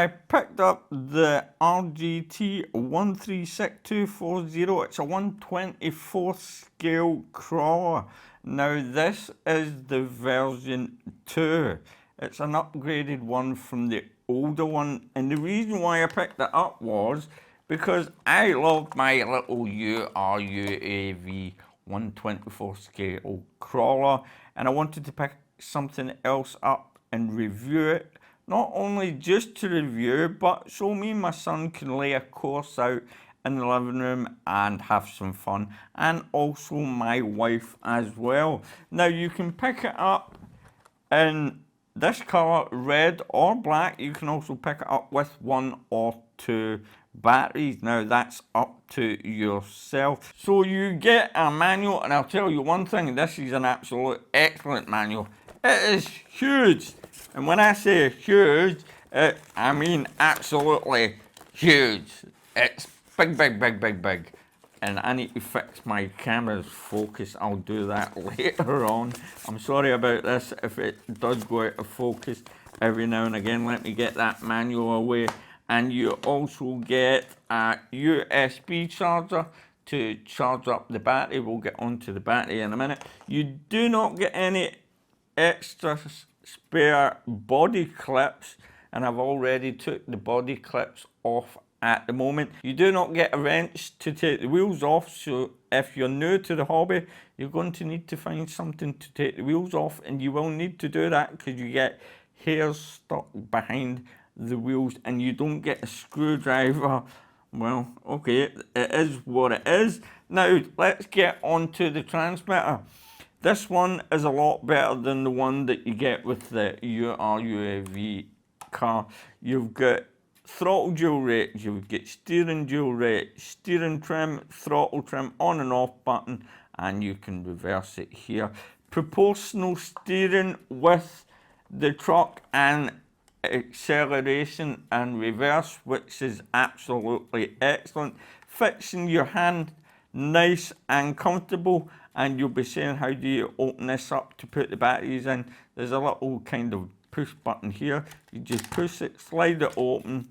I picked up the RGT 136240. It's a 1/24 scale crawler. Now this is the version 2. It's an upgraded one from the older one, and the reason why I picked it up was because I love my little URUAV 1/24 scale crawler, and I wanted to pick something else up and review it. Not only just to review, but so me and my son can lay a course out in the living room and have some fun, and also my wife as well. Now you can pick it up in this colour, red or black. You can also pick it up with 1 or 2 batteries. Now that's up to yourself. So you get a manual, and I'll tell you one thing, this is an absolute excellent manual. It is huge. And when I say huge, I mean absolutely huge. It's big, big, big, big, big. And I need to fix my camera's focus. I'll do that later on. I'm sorry about this if it does go out of focus every now and again. Let me get that manual away. And you also get a USB charger to charge up the battery. We'll get onto the battery in a minute. You do not get any extra spare body clips, and I've already took the body clips off at the moment. You do not get a wrench to take the wheels off, so if you're new to the hobby, you're going to need to find something to take the wheels off, and you will need to do that because you get hairs stuck behind the wheels and you don't get a screwdriver. Well, okay, it is what it is. Now let's get onto the transmitter. This one is a lot better than the one that you get with the URUAV car. You've got throttle dual rate, you've got steering dual rate, steering trim, throttle trim, on and off button, and you can reverse it here. Proportional steering with the truck and acceleration and reverse, which is absolutely excellent. Fits in your hand nice and comfortable. And you'll be saying, how do you open this up to put the batteries in? There's a little kind of push button here. You just push it, slide it open,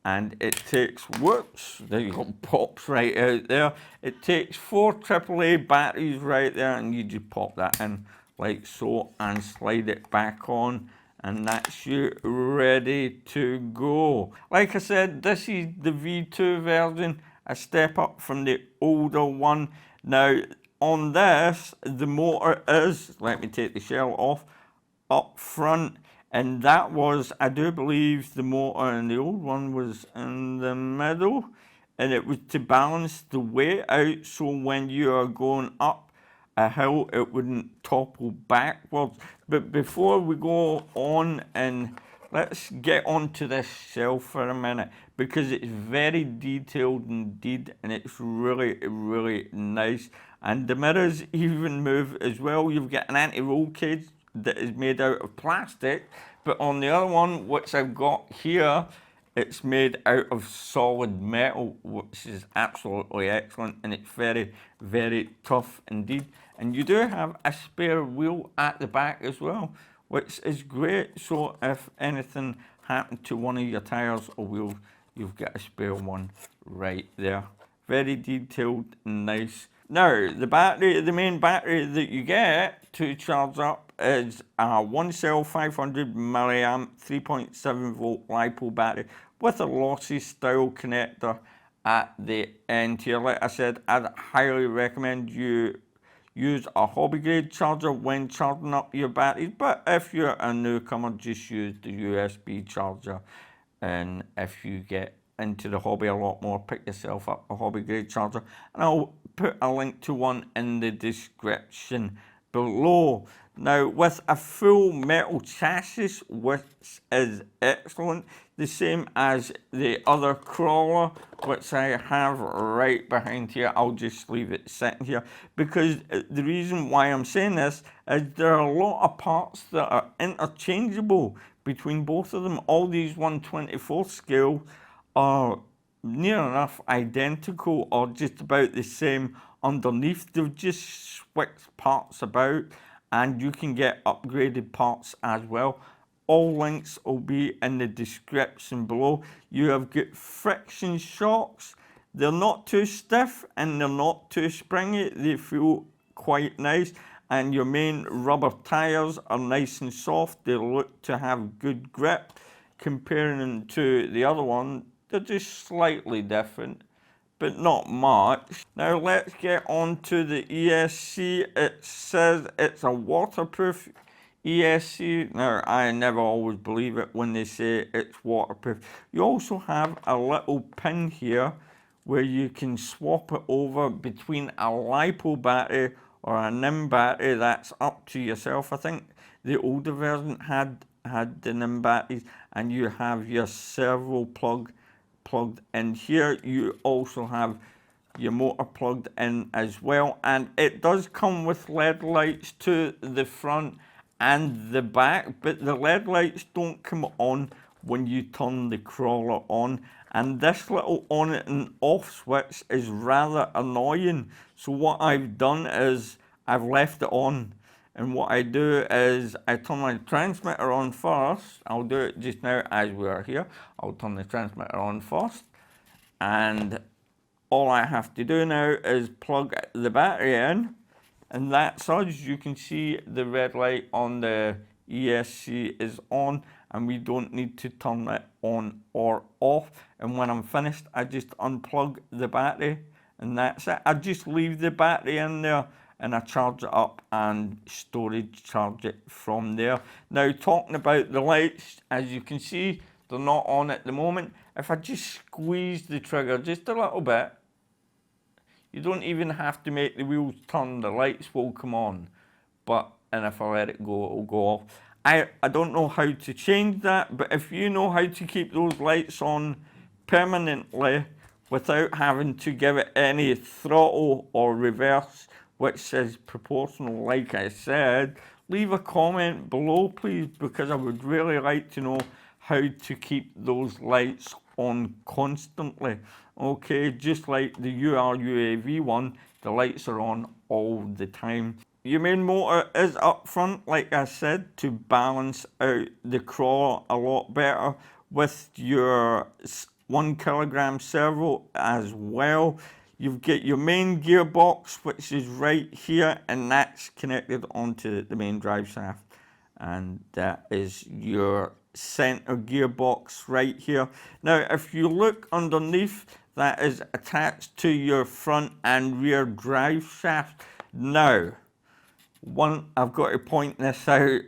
and it takes, whoops, there you go, pops right out there. It takes 4 AAA batteries right there, and you just pop that in like so and slide it back on, and that's you ready to go. Like I said, this is the V2 version, a step up from the older one. Now, on this, the motor is, let me take the shell off, up front, and that was, I do believe the motor in the old one was in the middle, and it was to balance the weight out, so when you are going up a hill, it wouldn't topple backwards. But before we go on, and let's get onto this shell for a minute, because it's very detailed indeed, and it's really, really nice. And the mirrors even move as well. You've got an anti-roll cage that is made out of plastic, but on the other one, which I've got here, it's made out of solid metal, which is absolutely excellent, and it's very, very tough indeed. And you do have a spare wheel at the back as well, which is great. So if anything happened to one of your tires or wheels, you've got a spare one right there. Very detailed and nice. Now, the battery, the main battery that you get to charge up is a 1-cell 500 milliamp 3.7 volt LiPo battery with a lossy style connector at the end here. Like I said, I'd highly recommend you use a hobby grade charger when charging up your batteries, but if you're a newcomer, just use the USB charger. And if you get into the hobby a lot more, pick yourself up a hobby grade charger, and I'll put a link to one in the description below. Now, with a full metal chassis, which is excellent, the same as the other crawler, which I have right behind here. I'll just leave it sitting here, because the reason why I'm saying this is there are a lot of parts that are interchangeable between both of them. All these 1/24 scale are near enough identical or just about the same underneath. They've just switched parts about, and you can get upgraded parts as well. All links will be in the description below. You have got friction shocks. They're not too stiff and they're not too springy. They feel quite nice. And your main rubber tires are nice and soft. They look to have good grip. Comparing them to the other one, they're just slightly different, but not much. Now let's get on to the ESC. It says it's a waterproof ESC. Now I never always believe it when they say it's waterproof. You also have a little pin here where you can swap it over between a LiPo battery or a NIM battery. That's up to yourself. I think the older version had the NIM batteries, and you have your servo plugged in here. You also have your motor plugged in as well, and it does come with LED lights to the front and the back, but the LED lights don't come on when you turn the crawler on, and this little on and off switch is rather annoying. So what I've done is I've left it on, and what I do is I turn my transmitter on first. I'll do it just now as we are here. I'll turn the transmitter on first, and all I have to do now is plug the battery in, and that's us. You can see the red light on the ESC is on, and we don't need to turn it on or off. And when I'm finished, I just unplug the battery, and that's it. I just leave the battery in there and I charge it up and storage charge it from there. Now, talking about the lights, as you can see, they're not on at the moment. If I just squeeze the trigger just a little bit, you don't even have to make the wheels turn, the lights will come on. And if I let it go, it'll go off. I don't know how to change that, but if you know how to keep those lights on permanently without having to give it any throttle or reverse, which is proportional, like I said, leave a comment below, please, because I would really like to know how to keep those lights on constantly. Okay, just like the URUAV one, the lights are on all the time. Your main motor is up front, like I said, to balance out the crawler a lot better, with your 1 kilogram servo as well. You've got your main gearbox, which is right here, and that's connected onto the main drive shaft. And that is your center gearbox right here. Now, if you look underneath, that is attached to your front and rear drive shaft. Now, I've got to point this out.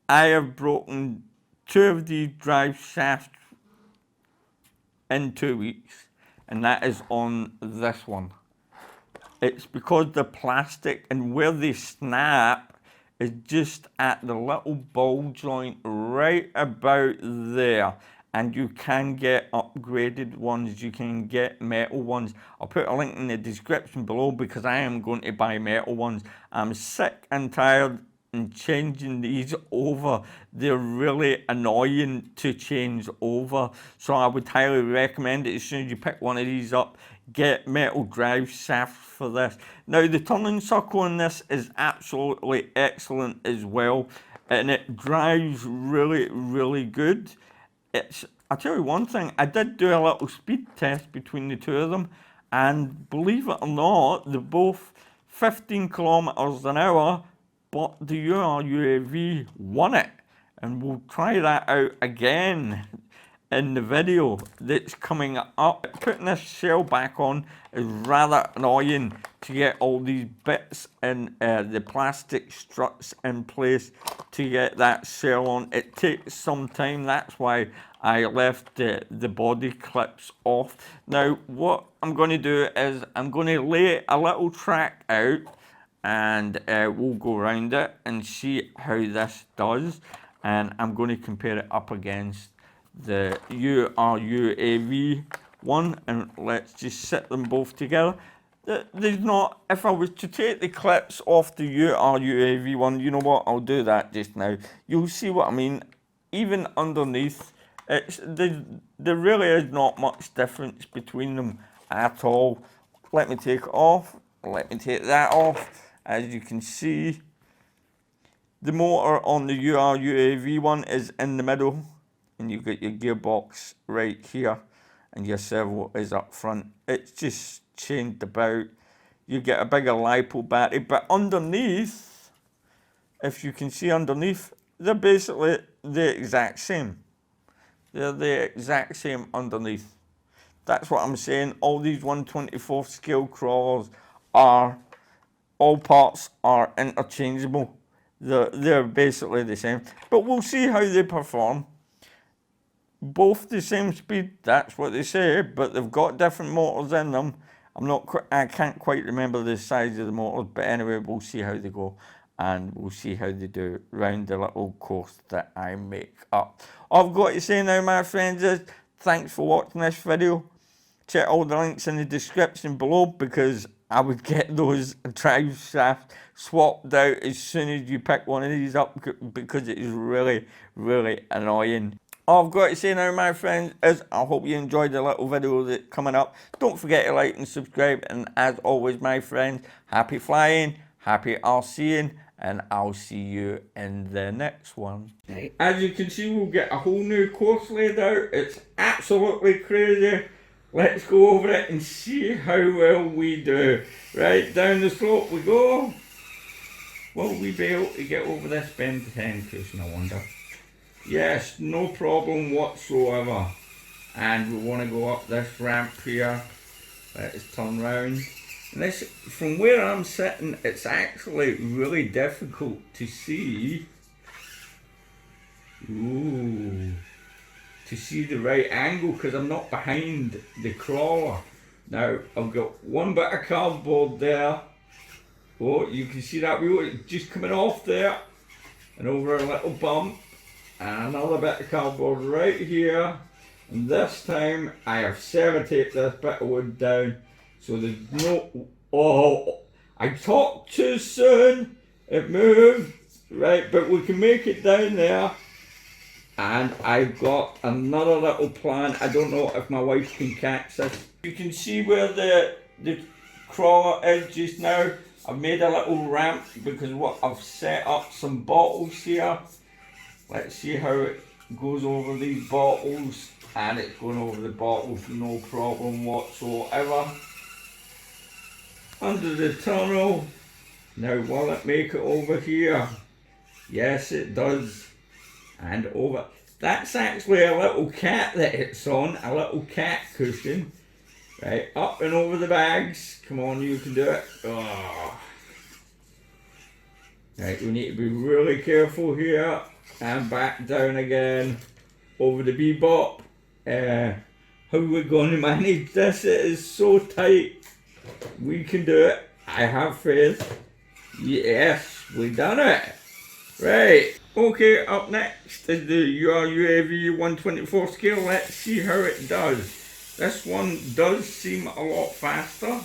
I have broken 2 of these drive shafts in 2 weeks, and that is on this one. It's because the plastic and where they snap is just at the little ball joint right about there. And you can get upgraded ones, you can get metal ones. I'll put a link in the description below because I am going to buy metal ones. I'm sick and tired and changing these over. They're really annoying to change over. So I would highly recommend it. As soon as you pick one of these up, get metal drive shafts for this. Now, the turning circle on this is absolutely excellent as well, and it drives really, really good. I'll tell you one thing, I did do a little speed test between the 2 of them, and believe it or not, they're both 15 kilometers an hour, but the URUAV won it. And we'll try that out again in the video that's coming up. Putting this shell back on is rather annoying to get all these bits and the plastic struts in place to get that shell on. It takes some time, that's why I left the body clips off. Now what I'm going to do is I'm going to lay a little track out, and we'll go around it and see how this does, and I'm going to compare it up against the URUAV one, and let's just set them both together. There's not, if I was to take the clips off the URUAV one, you know what, I'll do that just now. You'll see what I mean. Even underneath, there really is not much difference between them at all. Let me take it off, let me take that off. As you can see, The motor on the URUAV one is in the middle, and you've got your gearbox right here, and your servo is up front. It's just changed about. You get a bigger LiPo battery, but underneath, if you can see underneath, they're basically the exact same. They're the exact same underneath. That's what I'm saying. All these 1/24 scale crawlers are, all parts are interchangeable. They're basically the same. But we'll see how they perform. Both the same speed, that's what they say, but they've got different motors in them. I can't quite remember the size of the motors, but anyway, we'll see how they go, and we'll see how they do round the little course that I make up. All I've got to say now, my friends, is thanks for watching this video. Check all the links in the description below, because I would get those drive shafts swapped out as soon as you pick one of these up, because it is really, really annoying. All I've got to say now, my friends, is I hope you enjoyed the little video that's coming up. Don't forget to like and subscribe, and as always, my friends, happy flying, happy RCing, and I'll see you in the next one. As you can see, we'll get a whole new course laid out. It's absolutely crazy. Let's go over it and see how well we do. Right, down the slope we go. Will we be able to get over this bend 10 cushion, I wonder? Yes, no problem whatsoever. And we want to go up this ramp here. Let's turn round. And this, from where I'm sitting, it's actually really difficult to see. Ooh. To see the right angle, because I'm not behind the crawler. Now, I've got one bit of cardboard there. Oh, you can see that wheel just coming off there. And over a little bump. And another bit of cardboard right here. And this time, I have sellotaped this bit of wood down. So there's no... Oh, I talked too soon. It moved. Right, but we can make it down there. And I've got another little plan. I don't know if my wife can catch this. You can see where the crawler is just now. I've made a little ramp because what I've set up some bottles here. Let's see how it goes over these bottles. And it's going over the bottles, no problem whatsoever. Under the tunnel. Now will it make it over here? Yes, it does. And over. That's actually a little cat that it's on, a little cat cushion. Right, up and over the bags. Come on, you can do it. Oh. Right, we need to be really careful here. And back down again. Over the bebop. How are we going to manage this? It is so tight. We can do it. I have faith. Yes, we've done it. Right. Okay, up next is the URUAV 1/24 scale. Let's see how it does. This one does seem a lot faster.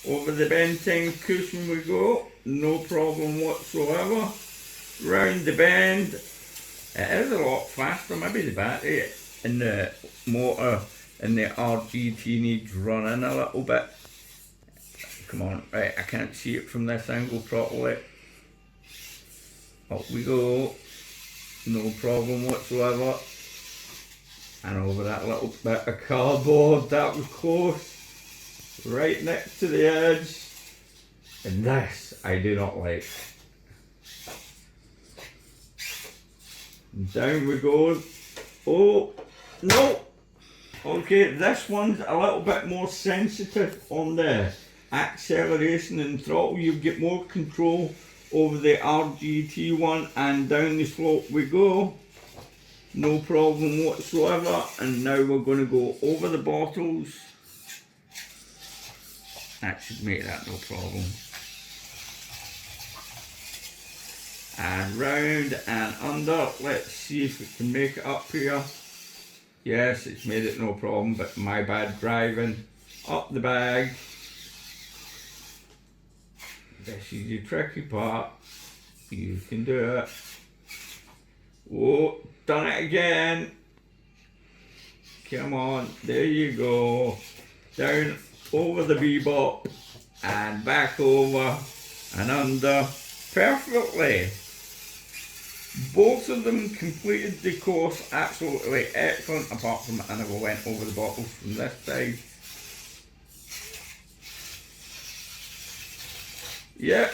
Over the bend 10 cushion we go. No problem whatsoever. Round the bend. It is a lot faster. Maybe the battery in the motor in the RGT needs running a little bit. Come on, right, I can't see it from this angle properly. Up we go. No problem whatsoever. And over that little bit of cardboard, that was close. Right next to the edge. And this I do not like. Down we go. Oh, no. Okay, this one's a little bit more sensitive on the acceleration and throttle. You get more control over the RGT one, and down the slope we go. No problem whatsoever. And now we're going to go over the bottles. That should make that no problem. And round and under. Let's see if we can make it up here. Yes, it's made it no problem, but my bad driving. Up the bag. This is the tricky part. You can do it. Oh, done it again. Come on, there you go. Down over the bebop and back over and under perfectly. Both of them completed the course absolutely excellent, apart from I never went over the bottles from this side. Yeah.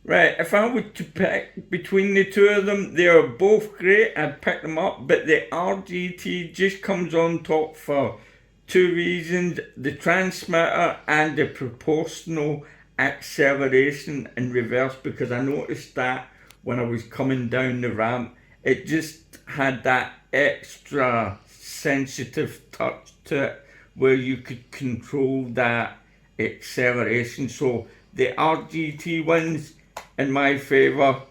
Right, if I were to pick between the two of them, they are both great. I'd pick them up, but the RGT just comes on top for two reasons: the transmitter and the proportional acceleration in reverse, because I noticed that when I was coming down the ramp, it just had that extra sensitive touch to it where you could control that acceleration. So the RGT wins in my favour,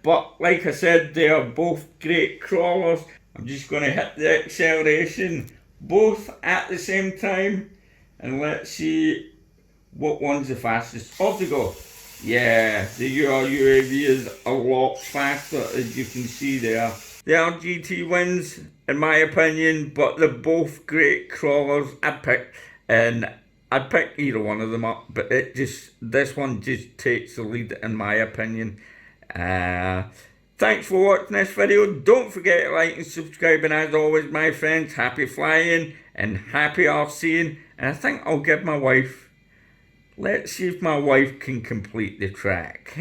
but like I said, they are both great crawlers. I'm just going to hit the acceleration both at the same time, and let's see what one's the fastest. Off we go. Yeah, the URUAV is a lot faster, as you can see there. The RGT wins, in my opinion, but they're both great crawlers. I'd pick either one of them up, but this one just takes the lead, in my opinion. Thanks for watching this video. Don't forget to like and subscribe, and as always, my friends, happy flying and happy RCing. And I think I'll give my wife, let's see if my wife can complete the track.